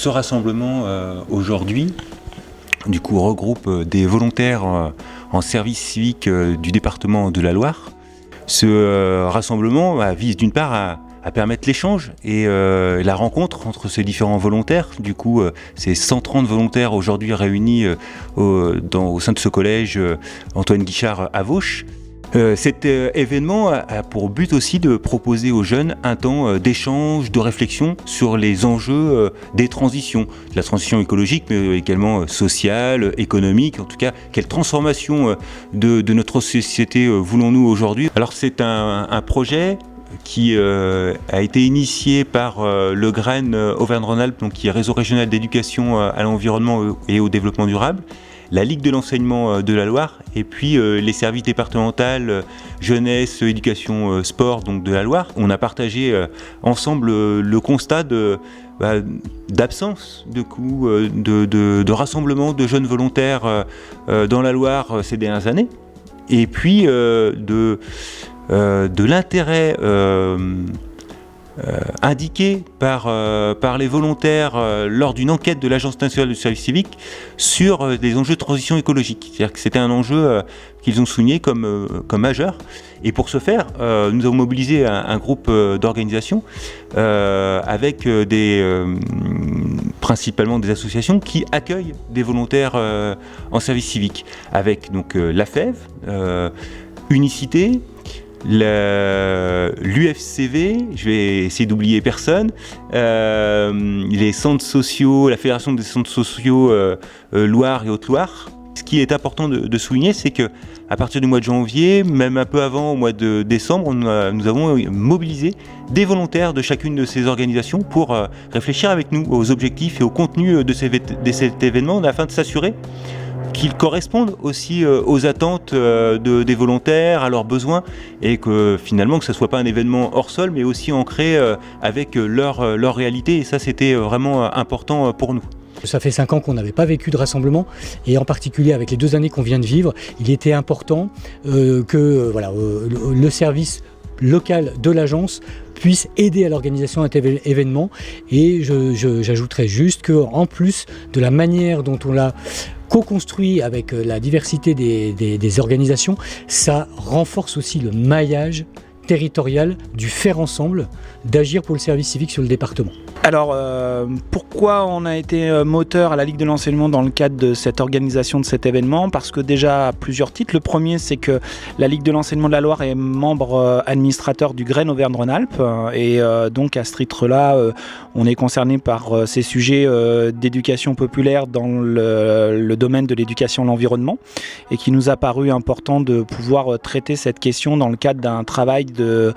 ce rassemblement aujourd'hui, du coup, regroupe des volontaires en service civique du département de la Loire. Ce rassemblement vise d'une part à permettre l'échange et la rencontre entre ces différents volontaires. Du coup, c'est 130 volontaires aujourd'hui réunis au sein de ce collège Antoine Guichard à Vauche. Cet événement a pour but aussi de proposer aux jeunes un temps d'échange, de réflexion sur les enjeux des transitions, de la transition écologique, mais également sociale, économique. En tout cas, quelle transformation de notre société voulons-nous aujourd'hui? Alors c'est un projet qui a été initié par le GREN Auvergne-Rhône-Alpes, donc qui est Réseau régional d'éducation à l'environnement et au développement durable, la Ligue de l'enseignement de la Loire et puis les services départementaux jeunesse, éducation, sport donc de la Loire. On a partagé ensemble le constat d'absence de rassemblement de jeunes volontaires dans la Loire ces dernières années et puis de l'intérêt indiqué par les volontaires lors d'une enquête de l'Agence nationale du service civique sur les enjeux de transition écologique. C'est-à-dire que c'était un enjeu qu'ils ont souligné comme majeur. Et pour ce faire, nous avons mobilisé un groupe d'organisations avec principalement des associations qui accueillent des volontaires en service civique, avec donc l'AFEV, Unicité, l'UFCV, je vais essayer d'oublier personne, les centres sociaux, la Fédération des centres sociaux Loire et Haute-Loire. Ce qui est important de souligner, c'est que à partir du mois de janvier, même un peu avant, au mois de décembre, nous avons mobilisé des volontaires de chacune de ces organisations pour réfléchir avec nous aux objectifs et au contenu de cet événement afin de s'assurer qu'ils correspondent aussi aux attentes des volontaires, à leurs besoins, et que finalement que ce ne soit pas un événement hors sol, mais aussi ancré avec leur réalité. Et ça, c'était vraiment important pour nous. Ça fait 5 ans qu'on n'avait pas vécu de rassemblement, et en particulier avec les 2 années qu'on vient de vivre, il était important que le service local de l'agence puisse aider à l'organisation d'un tel événement. Et j'ajouterais juste qu'en plus de la manière dont on l'a co-construit avec la diversité des organisations, ça renforce aussi le maillage territorial du faire ensemble, d'agir pour le service civique sur le département. Alors, pourquoi on a été moteur à la Ligue de l'enseignement dans le cadre de cette organisation de cet événement? Parce que déjà, à plusieurs titres. Le premier, c'est que la Ligue de l'enseignement de la Loire est membre administrateur du GREN Auvergne-Rhône-Alpes. Et donc, à ce titre-là, on est concerné par ces sujets d'éducation populaire dans le domaine de l'éducation à l'environnement. Et qui nous a paru important de pouvoir traiter cette question dans le cadre d'un travail d'une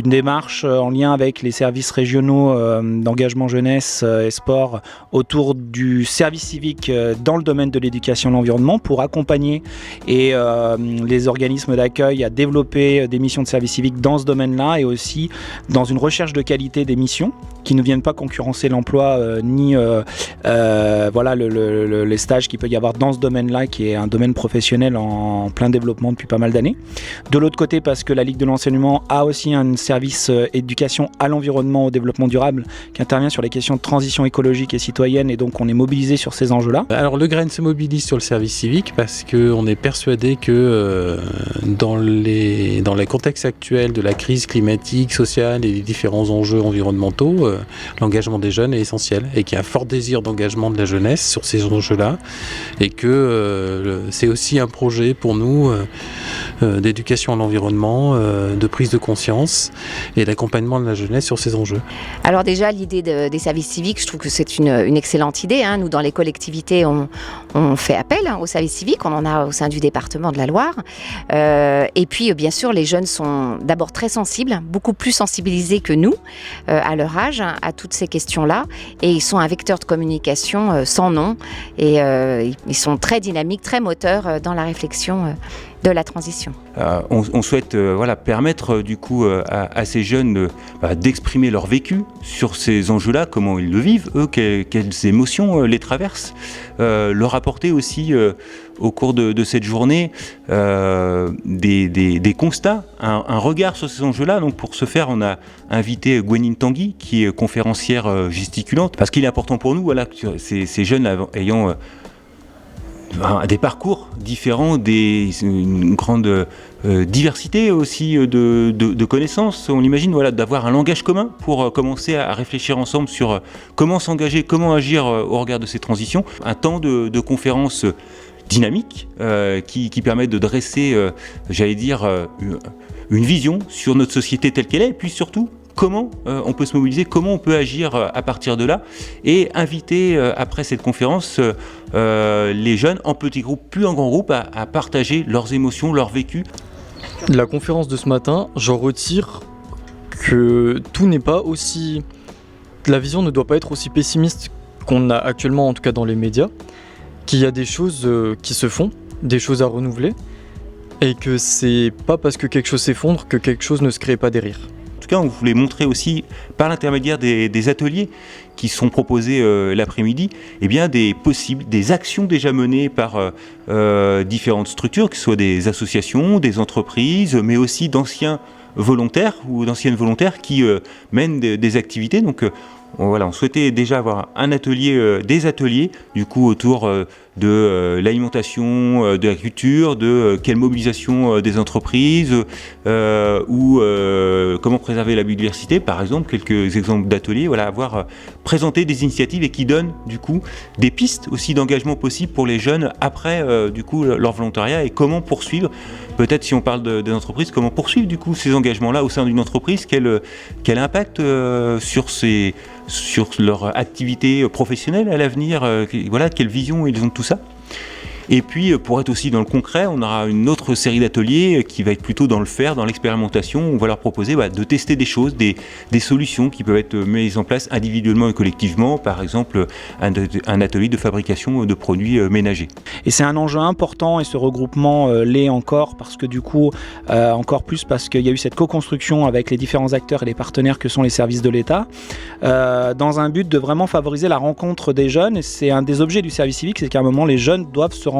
démarche en lien avec les services régionaux d'engagement jeunesse et sport autour du service civique dans le domaine de l'éducation à l'environnement pour accompagner les organismes d'accueil à développer des missions de service civique dans ce domaine-là et aussi dans une recherche de qualité des missions qui ne viennent pas concurrencer l'emploi ni les stages qu'il peut y avoir dans ce domaine-là qui est un domaine professionnel en plein développement depuis pas mal d'années. De l'autre côté, parce que la Ligue de l'enseignement a aussi un service éducation à l'environnement, au développement durable qui intervient sur les questions de transition écologique et citoyenne, et donc on est mobilisé sur ces enjeux-là. Alors le GREN se mobilise sur le service civique parce qu'on est persuadé que dans les contextes actuels de la crise climatique, sociale et des différents enjeux environnementaux, l'engagement des jeunes est essentiel et qu'il y a un fort désir d'engagement de la jeunesse sur ces enjeux-là et que c'est aussi un projet pour nous d'éducation à l'environnement, de prise de conscience et d'accompagnement de la jeunesse sur ces enjeux. Alors déjà, l'idée des services civiques, je trouve que c'est une excellente idée. Nous, dans les collectivités, on fait appel aux services civiques. On en a au sein du département de la Loire. Et puis, bien sûr, les jeunes sont d'abord très sensibles, beaucoup plus sensibilisés que nous, à leur âge, à toutes ces questions-là. Et ils sont un vecteur de communication sans nom. Et ils sont très dynamiques, très moteurs dans la réflexion de la transition. On souhaite permettre du coup à ces jeunes d'exprimer leur vécu sur ces enjeux-là, comment ils le vivent, eux, quelles émotions les traversent, leur apporter aussi au cours de cette journée des constats, un regard sur ces enjeux-là. Donc pour ce faire, on a invité Gwenyne Tanguy, qui est conférencière gesticulante, parce qu'il est important pour nous, voilà, que ces jeunes ayant des parcours différents, une grande diversité aussi de connaissances. On imagine, voilà, d'avoir un langage commun pour commencer à réfléchir ensemble sur comment s'engager, comment agir au regard de ces transitions. Un temps de conférence dynamique qui permet de dresser, j'allais dire, une vision sur notre société telle qu'elle est, et puis surtout comment on peut se mobiliser, comment on peut agir à partir de là, et inviter après cette conférence les jeunes en petits groupes puis en grands groupes à partager leurs émotions, leur vécu. De la conférence de ce matin, j'en retire que tout n'est pas aussi... La vision ne doit pas être aussi pessimiste qu'on a actuellement, en tout cas dans les médias, qu'il y a des choses qui se font, des choses à renouveler, et que c'est pas parce que quelque chose s'effondre que quelque chose ne se crée pas derrière. En tout cas, on voulait montrer aussi, par l'intermédiaire des ateliers qui sont proposés l'après-midi, eh bien des actions déjà menées par différentes structures, que ce soit des associations, des entreprises, mais aussi d'anciens volontaires ou d'anciennes volontaires qui mènent des activités. Donc on souhaitait déjà avoir des ateliers du coup autour de l'alimentation, de la culture, de quelle mobilisation des entreprises ou comment préserver la biodiversité, par exemple, quelques exemples d'ateliers, avoir présenté des initiatives et qui donnent du coup des pistes aussi d'engagement possibles pour les jeunes après du coup leur volontariat, et comment poursuivre, peut-être si on parle des entreprises, comment poursuivre du coup ces engagements-là au sein d'une entreprise, quel impact sur leur activité professionnelle à l'avenir, quelle vision ils ont de tout ça. Et puis, pour être aussi dans le concret, on aura une autre série d'ateliers qui va être plutôt dans le faire, dans l'expérimentation. On va leur proposer de tester des choses, des solutions qui peuvent être mises en place individuellement et collectivement. Par exemple, un atelier de fabrication de produits ménagers. Et c'est un enjeu important, et ce regroupement l'est encore, parce que du coup, encore plus parce qu'il y a eu cette co-construction avec les différents acteurs et les partenaires que sont les services de l'État, dans un but de vraiment favoriser la rencontre des jeunes. Et c'est un des objets du service civique, c'est qu'à un moment, les jeunes doivent se rencontrer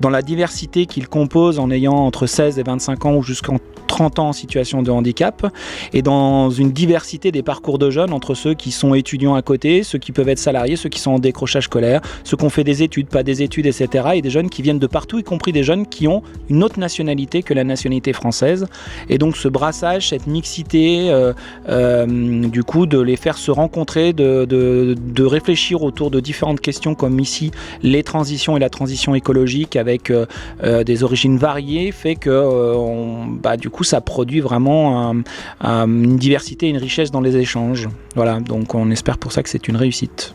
dans la diversité qu'ils composent, en ayant entre 16 et 25 ans ou jusqu'en 30 ans en situation de handicap, et dans une diversité des parcours de jeunes entre ceux qui sont étudiants à côté, ceux qui peuvent être salariés, ceux qui sont en décrochage scolaire, ceux qui ont fait des études, pas des études, etc. Et des jeunes qui viennent de partout, y compris des jeunes qui ont une autre nationalité que la nationalité française. Et donc ce brassage, cette mixité, du coup de les faire se rencontrer, de réfléchir autour de différentes questions comme ici les transitions et la transition écologique avec des origines variées, fait que du coup ça produit vraiment une diversité, une richesse dans les échanges. Voilà, donc on espère pour ça que c'est une réussite.